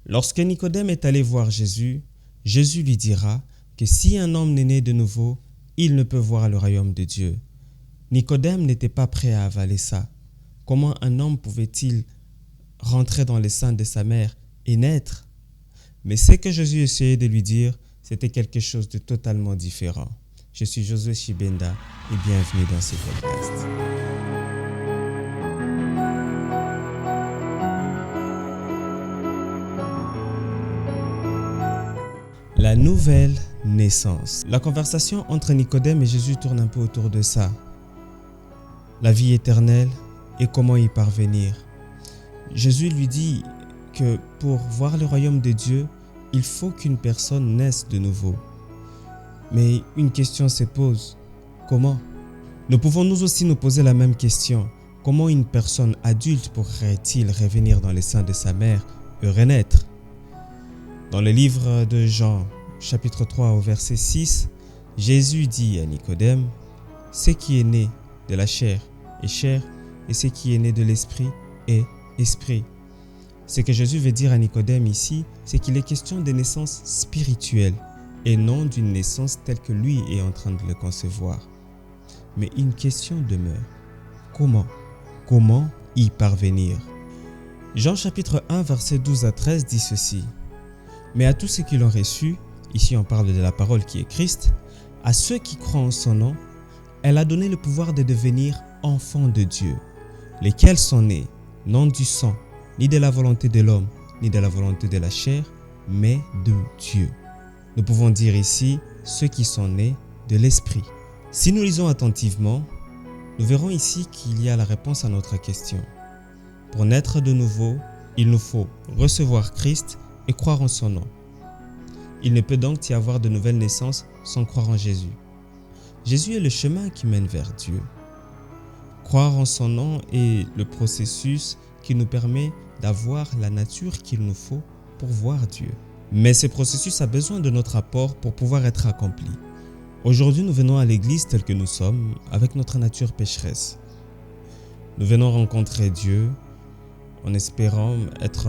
Lorsque Nicodème est allé voir Jésus, Jésus lui dira que si un homme n'est né de nouveau, il ne peut voir le royaume de Dieu. Nicodème n'était pas prêt à avaler ça. Comment un homme pouvait-il rentrer dans les seins de sa mère et naître? Mais ce que Jésus essayait de lui dire, c'était quelque chose de totalement différent. Je suis Josué Chibenda et bienvenue dans ce podcast. La nouvelle naissance. La conversation entre Nicodème et Jésus tourne un peu autour de ça. La vie éternelle et comment y parvenir. Jésus lui dit que pour voir le royaume de Dieu, il faut qu'une personne naisse de nouveau. Mais une question se pose. Comment? Nous pouvons nous aussi nous poser la même question. Comment une personne adulte pourrait-il revenir dans les seins de sa mère et renaître? Dans le livre de Jean, chapitre 3 au verset 6, Jésus dit à Nicodème, « Ce qui est né de la chair est chair, et ce qui est né de l'esprit est esprit. » Ce que Jésus veut dire à Nicodème ici, c'est qu'il est question de naissance spirituelle et non d'une naissance telle que lui est en train de le concevoir. Mais une question demeure. Comment? Comment y parvenir? Jean chapitre 1 verset 12 à 13 dit ceci. « Mais à tous ceux qui l'ont reçu, ici on parle de la parole qui est Christ, à ceux qui croient en son nom, elle a donné le pouvoir de devenir enfants de Dieu, lesquels sont nés, non du sang, ni de la volonté de l'homme, ni de la volonté de la chair, mais de Dieu. » Nous pouvons dire ici ceux qui sont nés de l'esprit. Si nous lisons attentivement, nous verrons ici qu'il y a la réponse à notre question. Pour naître de nouveau, il nous faut recevoir Christ et croire en son nom. Il ne peut donc y avoir de nouvelle naissance sans croire en Jésus. Jésus est le chemin qui mène vers Dieu. Croire en son nom est le processus qui nous permet d'avoir la nature qu'il nous faut pour voir Dieu. Mais ce processus a besoin de notre apport pour pouvoir être accompli. Aujourd'hui, nous venons à l'église telle que nous sommes, avec notre nature pécheresse. Nous venons rencontrer Dieu en espérant être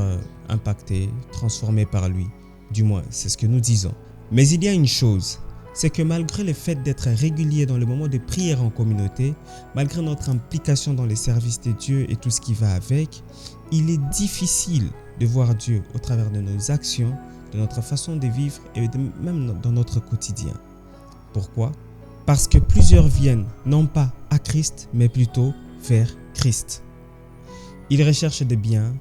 impactés, transformés par lui. Du moins, c'est ce que nous disons. Mais il y a une chose, c'est que malgré le fait d'être régulier dans le moment de prière en communauté, malgré notre implication dans les services de Dieu et tout ce qui va avec, il est difficile de voir Dieu au travers de nos actions, de notre façon de vivre et même dans notre quotidien. Pourquoi? Parce que plusieurs viennent non pas à Christ, mais plutôt vers Christ. Ils recherchent des biens,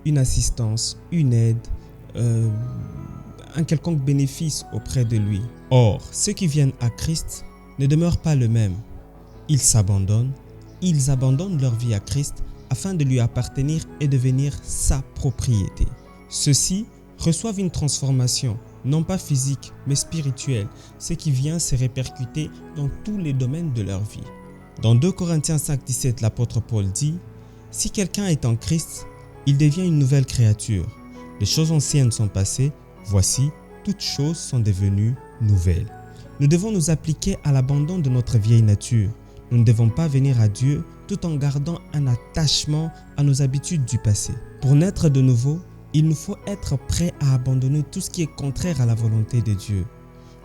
une assistance, une aide, un quelconque bénéfice auprès de lui. Or, ceux qui viennent à Christ ne demeurent pas le même. Ils abandonnent leur vie à Christ afin de lui appartenir et devenir sa propriété. Ceux-ci reçoivent une transformation, non pas physique, mais spirituelle, ce qui vient se répercuter dans tous les domaines de leur vie. Dans 2 Corinthiens 5,17, l'apôtre Paul dit « Si quelqu'un est en Christ, il devient une nouvelle créature. Les choses anciennes sont passées, voici, toutes choses sont devenues nouvelles. » Nous devons nous appliquer à l'abandon de notre vieille nature. Nous ne devons pas venir à Dieu tout en gardant un attachement à nos habitudes du passé. Pour naître de nouveau, il nous faut être prêts à abandonner tout ce qui est contraire à la volonté de Dieu.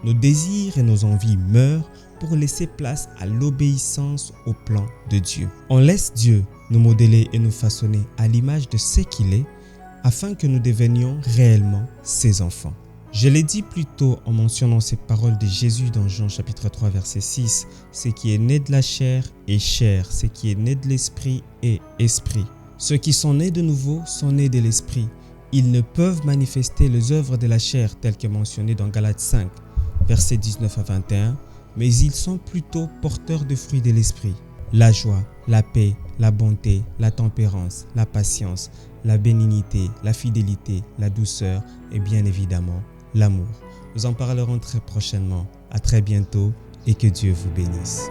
Nos désirs et nos envies meurent pour laisser place à l'obéissance au plan de Dieu. On laisse Dieu nous modeler et nous façonner à l'image de ce qu'il est, afin que nous devenions réellement ses enfants. Je l'ai dit plus tôt en mentionnant ces paroles de Jésus dans Jean chapitre 3 verset 6, « Ce qui est né de la chair est chair, ce qui est né de l'esprit est esprit. » Ceux qui sont nés de nouveau sont nés de l'esprit. Ils ne peuvent manifester les œuvres de la chair telles que mentionnées dans Galates 5, versets 19 à 21, mais ils sont plutôt porteurs de fruits de l'esprit. La joie, la paix, la bonté, la tempérance, la patience, la bénignité, la fidélité, la douceur et bien évidemment l'amour. Nous en parlerons très prochainement. À très bientôt et que Dieu vous bénisse.